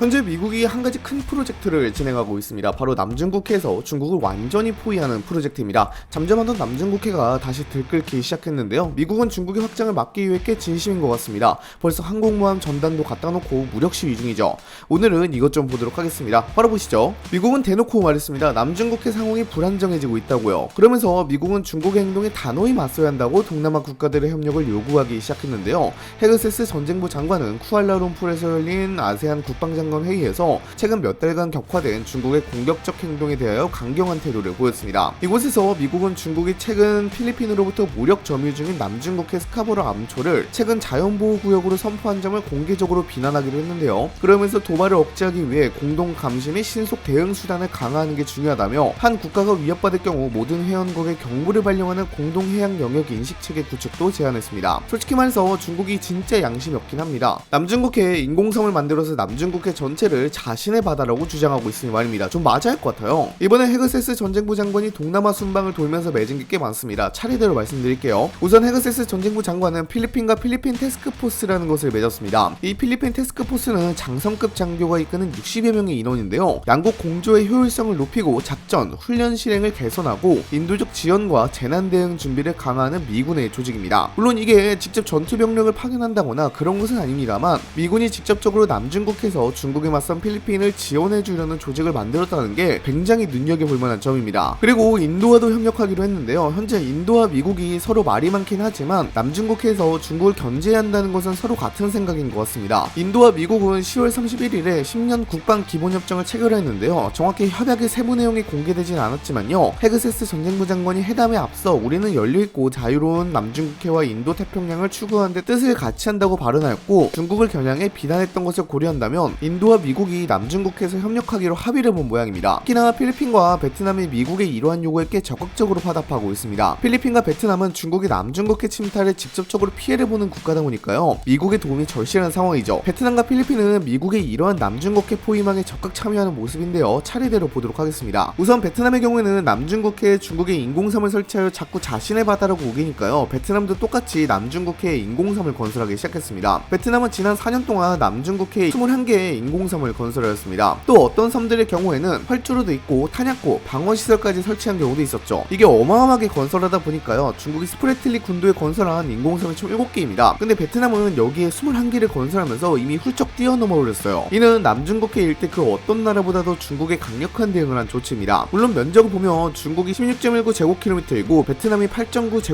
현재 미국이 한 가지 큰 프로젝트를 진행하고 있습니다. 바로 남중국해에서 중국을 완전히 포위하는 프로젝트입니다. 잠잠하던 남중국해가 다시 들끓기 시작했는데요. 미국은 중국의 확장을 막기 위해 꽤 진심인 것 같습니다. 벌써 항공모함 전단도 갖다 놓고 무력 시위 중이죠. 오늘은 이것 좀 보도록 하겠습니다. 바로 보시죠. 미국은 대놓고 말했습니다. 남중국해 상황이 불안정해지고 있다고요. 그러면서 미국은 중국의 행동에 단호히 맞서야 한다고 동남아 국가들의 협력을 요구하기 시작했는데요. 헤그세스 전쟁부 장관은 쿠알라룸푸르에서 열린 아세안 국방장관 회의에서 최근 몇 달간 격화된 중국의 공격적 행동에 대하여 강경한 태도를 보였습니다. 이곳에서 미국은 중국이 최근 필리핀으로부터 무력 점유 중인 남중국해 스카보로 암초를 최근 자연보호구역으로 선포한 점을 공개적으로 비난하기로 했는데요. 그러면서 도발을 억제하기 위해 공동 감시 및 신속 대응 수단을 강화하는 게 중요하다며 한 국가가 위협받을 경우 모든 회원국의 경보를 발령하는 공동 해양 영역 인식 체계 구축도 제안했습니다. 솔직히 말해서 중국이 진짜 양심이 없긴 합니다. 남중국해에 인공섬을 만들어서 남중국해 전체를 자신의 바다라고 주장하고 있으니 말입니다. 좀 맞아야 할 것 같아요. 이번에 헤그세스 전쟁부 장관이 동남아 순방을 돌면서 맺은 게 꽤 많습니다. 차례대로 말씀드릴게요. 우선 헤그세스 전쟁부 장관은 필리핀과 필리핀 태스크포스라는 것을 맺었습니다. 이 필리핀 태스크포스는 장성급 장교가 이끄는 60여 명의 인원인데요. 양국 공조의 효율성을 높이고 작전, 훈련 실행을 개선하고 인도적 지원과 재난 대응 준비를 강화하는 미군의 조직입니다. 물론 이게 직접 전투 병력을 파견한다거나 그런 것은 아닙니다만 미군이 직접적으로 남중국해에서 중국에 맞선 필리핀을 지원해주려는 조직을 만들었다는 게 굉장히 눈여겨볼 만한 점입니다. 그리고 인도와도 협력하기로 했는데요. 현재 인도와 미국이 서로 말이 많긴 하지만 남중국해에서 중국을 견제해야 한다는 것은 서로 같은 생각인 것 같습니다. 인도와 미국은 10월 31일에 10년 국방 기본협정을 체결했는데요. 정확히 협약의 세부 내용이 공개되진 않았지만요. 헤그세스 전쟁부 장관이 회담에 앞서 우리는 열려있고 자유로운 남중국해와 인도 태평양을 추구하는 데 뜻을 같이 한다고 발언하였고 중국을 겨냥해 비난했던 것을 고려한다면 인도와 미국이 남중국해에서 협력하기로 합의를 본 모양입니다. 특히나 필리핀과 베트남이 미국의 이러한 요구에 꽤 적극적으로 화답하고 있습니다. 필리핀과 베트남은 중국의 남중국해 침탈에 직접적으로 피해를 보는 국가다 보니까요. 미국의 도움이 절실한 상황이죠. 베트남과 필리핀은 미국의 이러한 남중국해 포위망에 적극 참여하는 모습인데요. 차례대로 보도록 하겠습니다. 우선 베트남의 경우에는 남중국해에 중국의 인공섬을 설치하여 자꾸 자신의 바다라고 우기니까요. 베트남도 똑같이 남중국해에 인공섬을 건설하기 시작했습니다. 베트남은 지난 4년 동안 남중국해에 21개의 인공섬을 건설하였습니다. 또 어떤 섬들의 경우에는 활주로도 있고 탄약고, 방어시설까지 설치한 경우도 있었죠. 이게 어마어마하게 건설하다 보니까요. 중국이 스프레틀리 군도에 건설한 인공섬이 총 7개입니다. 근데 베트남은 여기에 21개를 건설하면서 이미 훌쩍 뛰어넘어 버렸어요. 이는 남중국해 일대 그 어떤 나라보다도 중국에 강력한 대응을 한 조치입니다. 물론 면적을 보면 중국이 16.19제곱킬로미터이고 베트남이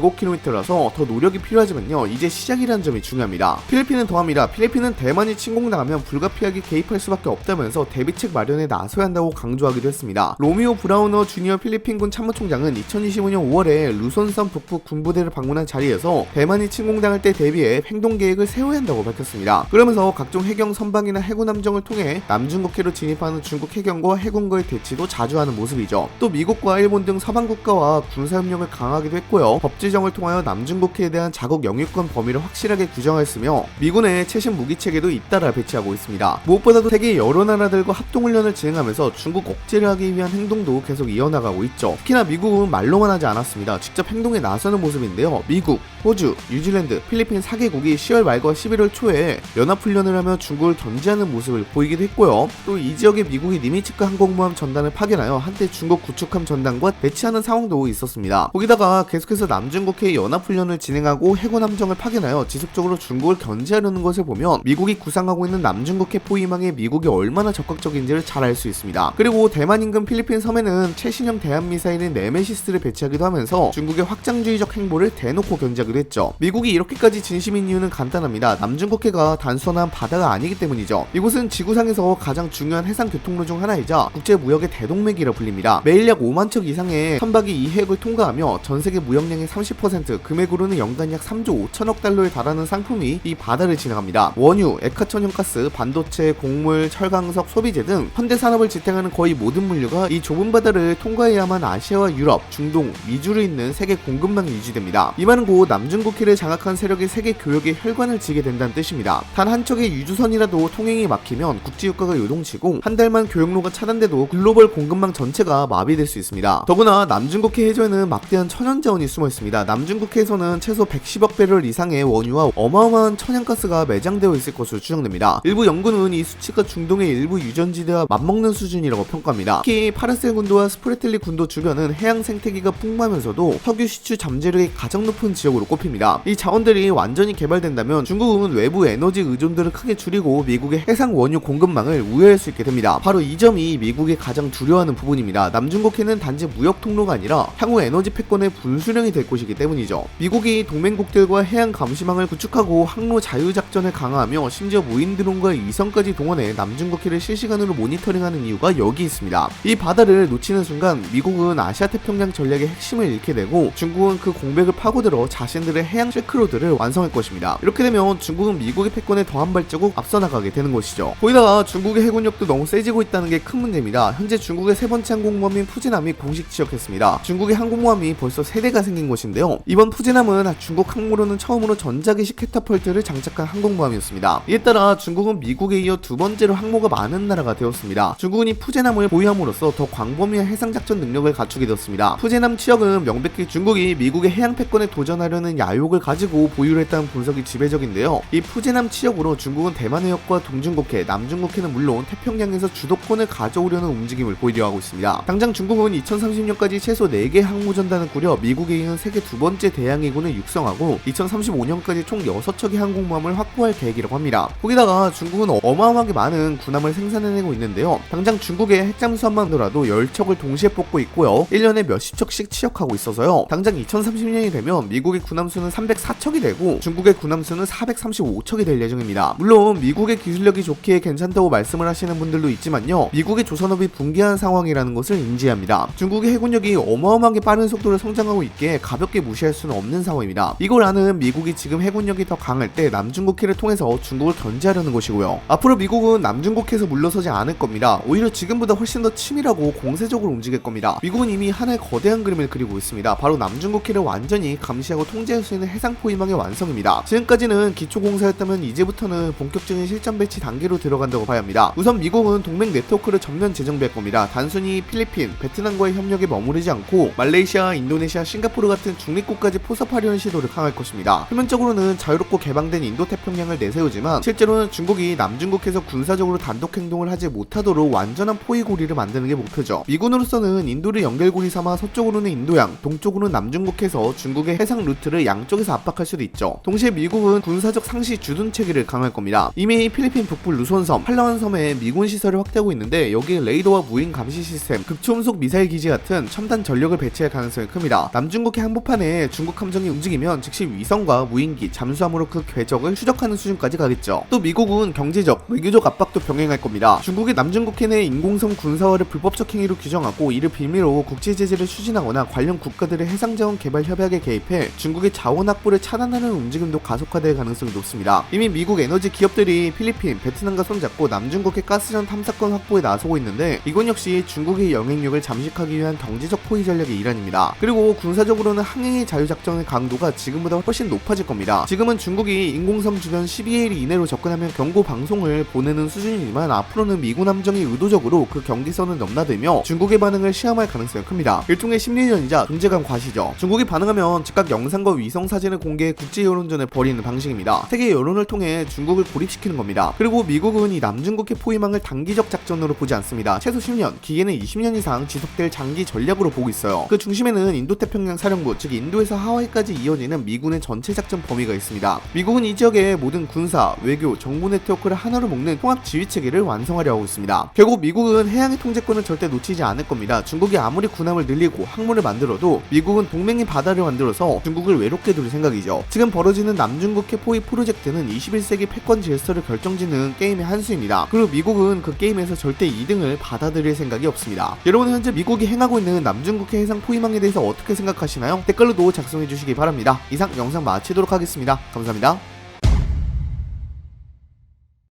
8.9제곱킬로미터라서 더 노력이 필요하지만요. 이제 시작이라는 점이 중요합니다. 필리핀은 더합니다. 필리핀은 대만이 침공당하면 불가피하게 개입할 수밖에 없다면서 대비책 마련에 나서야 한다고 강조하기도 했습니다. 로미오 브라우너 주니어 필리핀군 참모총장은 2025년 5월에 루손섬 북부 군부대를 방문한 자리에서 대만이 침공당할 때 대비해 행동계획을 세워야 한다고 밝혔습니다. 그러면서 각종 해경 선박이나 해군 함정을 통해 남중국해로 진입하는 중국 해경과 해군과의 대치도 자주 하는 모습이죠. 또 미국과 일본 등 서방 국가와 군사협력을 강화하기도 했고요. 법제정을 통하여 남중국해에 대한 자국 영유권 범위를 확실하게 규정하였으며 미군의 최신 무기체계도 잇따라 배치하고 있습니다. 무엇보다도 세계 여러 나라들과 합동훈련을 진행하면서 중국 억제를 하기 위한 행동도 계속 이어나가고 있죠. 특히나 미국은 말로만 하지 않았습니다. 직접 행동에 나서는 모습인데요. 미국, 호주, 뉴질랜드, 필리핀 4개국이 10월 말과 11월 초에 연합훈련을 하며 중국을 견제하는 모습을 보이기도 했고요. 또 이 지역에 미국이 니미츠크 항공모함 전단을 파견하여 한때 중국 구축함 전단과 대치하는 상황도 있었습니다. 거기다가 계속해서 남중국해에 연합훈련을 진행하고 해군 함정을 파견하여 지속적으로 중국을 견제하려는 것을 보면 미국이 구상하고 있는 남중국해 포위망에 미국이 얼마나 적극적인지를 잘 알 수 있습니다. 그리고 대만 인근 필리핀 섬에는 최신형 대한미사일인 네메시스를 배치하기도 하면서 중국의 확장주의적 행보를 대놓고 견제하기도 했죠. 미국이 이렇게까지 진심인 이유는 간단합니다. 남중국해가 단순한 바다가 아니기 때문이죠. 이곳은 지구상에서 가장 중요한 해상 교통로 중 하나이자 국제무역의 대동맥이라 불립니다. 매일 약 5만 척 이상의 선박이 이 해역을 통과하며 전세계 무역량의 30%, 금액으로는 연간 약 3조 5천억 달러에 달하는 상품이 이 바다를 지나갑니다. 원유, 액화천연가스, 반도체, 곡물, 철강석, 소비재 등 현대산업을 지탱하는 거의 모든 물류가 이 좁은 바다를 통과해야만 아시아와 유럽, 중동, 미주를 잇는 세계 공급망이 유지됩니다. 이 말은 곧 남중국해를 장악한 세력이 세계 교역의 혈관을 지게 된다는 뜻입니다. 단 한 척의 유주선이라도 통행이 막히면 국제유가가 요동치고 한 달만 교역로가 차단돼도 글로벌 공급망 전체가 마비될 수 있습니다. 더구나 남중국해 해저에는 막대한 천연자원이 숨어있습니다. 남중국해에서는 최소 110억 배럴 이상의 원유와 어마어마한 천연가스가 매장되어 있을 것으로 추정됩니다. 일부 연구는 이 수치가 중동의 일부 유전지대와 맞먹는 수준이라고 평가합니다. 특히 파라셀 군도와 스프레틀리 군도 주변은 해양 생태계가 풍부하면서도 석유 시추 잠재력이 가장 높은 지역으로 꼽힙니다. 이 자원들이 완전히 개발된다면 중국은 외부 에너지 의존도를 크게 줄이고 미국의 해상 원유 공급망을 우회할 수 있게 됩니다. 바로 이 점이 미국이 가장 두려워하는 부분입니다. 남중국해는 단지 무역 통로가 아니라 향후 에너지 패권의 분수령이 될 곳이기 때문이죠. 미국이 동맹국들과 해양 감시망을 구축하고 항로 자유작전을 강화하며 심지어 무인 드론과 위성까지 동원해 남중국해를 실시간으로 모니터링하는 이유가 여기 있습니다. 이 바다를 놓치는 순간 미국은 아시아 태평양 전략의 핵심을 잃게 되고 중국은 그 공백을 파고들어 자신들의 해양 실크로드를 완성할 것입니다. 이렇게 되면 중국은 미국의 패권에 더 한 발자국 앞서 나가게 되는 것이죠. 거기다가 중국의 해군력도 너무 세지고 있다는 게 큰 문제입니다. 현재 중국의 세 번째 항공모함인 푸진함이 공식 지역했습니다. 중국의 항공모함이 벌써 3대가 생긴 것인데요. 이번 푸진함은 중국 항모로는 처음으로 전자기식 캐타펄트를 장착한 항공모함이었습니다. 이에 따라 중국은 미국에 이어 두 번째로 항모가 많은 나라가 되었습니다. 중국은 이 푸젠함을 보유함으로써 더 광범위한 해상작전 능력을 갖추게 되었습니다. 푸젠함 취역은 명백히 중국이 미국의 해양 패권에 도전하려는 야욕을 가지고 보유를 했다는 분석이 지배적인데요. 이 푸젠함 취역으로 중국은 대만 해역과 동중국해, 남중국해는 물론 태평양에서 주도권을 가져오려는 움직임을 보이려 하고 있습니다. 당장 중국은 2030년까지 최소 4개 항모전단을 꾸려 미국에 이은 세계 두 번째 대항해군을 육성하고 2035년까지 총 6척의 항공모함을 확보할 계획이라고 합니다. 거기다가 중국은 어마어마하게 많은 군함을 생산해내고 있는데요. 당장 중국의 핵잠수함만으로도 10척을 동시에 뽑고 있고요. 1년에 몇십 척씩 취역하고 있어서요. 당장 2030년이 되면 미국의 군함수는 304척이 되고 중국의 군함수는 435척이 될 예정입니다. 물론 미국의 기술력이 좋기에 괜찮다고 말씀을 하시는 분들도 있지만요. 미국의 조선업이 붕괴한 상황이라는 것을 인지해야 합니다. 중국의 해군력이 어마어마하게 빠른 속도로 성장하고 있기에 가볍게 무시할 수는 없는 상황입니다. 이걸 아는 미국이 지금 해군력이 더 강할 때 남중국해를 통해서 중국을 견제하려는 것이고요. 앞으로 미국은 남중국해에서 물러서지 않을 겁니다. 오히려 지금보다 훨씬 더 치밀하고 공세적으로 움직일 겁니다. 미국은 이미 하나의 거대한 그림을 그리고 있습니다. 바로 남중국해를 완전히 감시하고 통제할 수 있는 해상 포위망의 완성입니다. 지금까지는 기초공사였다면 이제부터는 본격적인 실전 배치 단계로 들어간다고 봐야 합니다. 우선 미국은 동맹 네트워크를 전면 재정비할 겁니다. 단순히 필리핀, 베트남과의 협력에 머무르지 않고 말레이시아, 인도네시아, 싱가포르 같은 중립국까지 포섭하려는 시도를 강할 것입니다. 표면적으로는 자유롭고 개방된 인도태평양을 내세우지만 실제로는 중국이 남중국해에서 군사적으로 단독 행동을 하지 못하도록 완전한 포위고리를 만드는 게 목표죠. 미군으로서는 인도를 연결고리 삼아 서쪽으로는 인도양, 동쪽으로는 남중국해에서 중국의 해상 루트를 양쪽에서 압박할 수도 있죠. 동시에 미국은 군사적 상시 주둔 체계를 강할 겁니다. 이미 필리핀 북부 루손섬, 팔라완 섬에 미군 시설을 확대하고 있는데 여기에 레이더와 무인 감시 시스템, 극초음속 미사일 기지 같은 첨단 전력을 배치할 가능성이 큽니다. 남중국해 항모판에 중국 함정이 움직이면 즉시 위성과 무인기, 잠수함으로 그 궤적을 추적하는 수준까지 가겠죠. 또 미국은 경제적, 외교적 압박도 병행할 겁니다. 중국의 남중국해 내 인공섬 군사화를 불법적 행위로 규정하고 이를 빌미로 국제 제재를 추진하거나 관련 국가들의 해상자원 개발 협약에 개입해 중국의 자원 확보를 차단하는 움직임도 가속화될 가능성이 높습니다. 이미 미국 에너지 기업들이 필리핀, 베트남과 손잡고 남중국해 가스전 탐사권 확보에 나서고 있는데 이건 역시 중국의 영향력을 잠식하기 위한 경제적 포위 전략의 일환입니다. 그리고 군사적으로는 항해의 자유작전의 강도가 지금보다 훨씬 높아질 겁니다. 지금은 중국이 인공섬 주변 12일 이내로 접근하면 경고 방송을 보내는 수준이지만 앞으로는 미군 함정이 의도적으로 그 경계선을 넘나들며 중국의 반응을 시험할 가능성이 큽니다. 일종의 심리전이자 존재감 과시죠. 중국이 반응하면 즉각 영상과 위성 사진을 공개해 국제 여론전을 벌이는 방식입니다. 세계 여론을 통해 중국을 고립시키는 겁니다. 그리고 미국은 이 남중국해 포위망을 단기적 작전으로 보지 않습니다. 최소 10년, 기계는 20년 이상 지속될 장기 전략으로 보고 있어요. 그 중심에는 인도태평양 사령부, 즉 인도에서 하와이까지 이어지는 미군의 전체 작전 범위가 있습니다. 미국은 이 지역의 모든 군사, 외교, 정보 네트워크를 하나로 묶는 통합 지휘 체계를 완성하려 하고 있습니다. 결국 미국은 해양의 통제권을 절대 놓치지 않을 겁니다. 중국이 아무리 군함을 늘리고 항모를 만들어도 미국은 동맹의 바다를 만들어서 중국을 외롭게 둘 생각이죠. 지금 벌어지는 남중국해 포위 프로젝트는 21세기 패권 질서를 결정짓는 게임의 한 수입니다. 그리고 미국은 그 게임에서 절대 2등을 받아들일 생각이 없습니다. 여러분 현재 미국이 행하고 있는 남중국해 해상 포위망에 대해서 어떻게 생각하시나요? 댓글로도 작성해 주시기 바랍니다. 이상 영상 마치도록 하겠습니다. 감사합니다.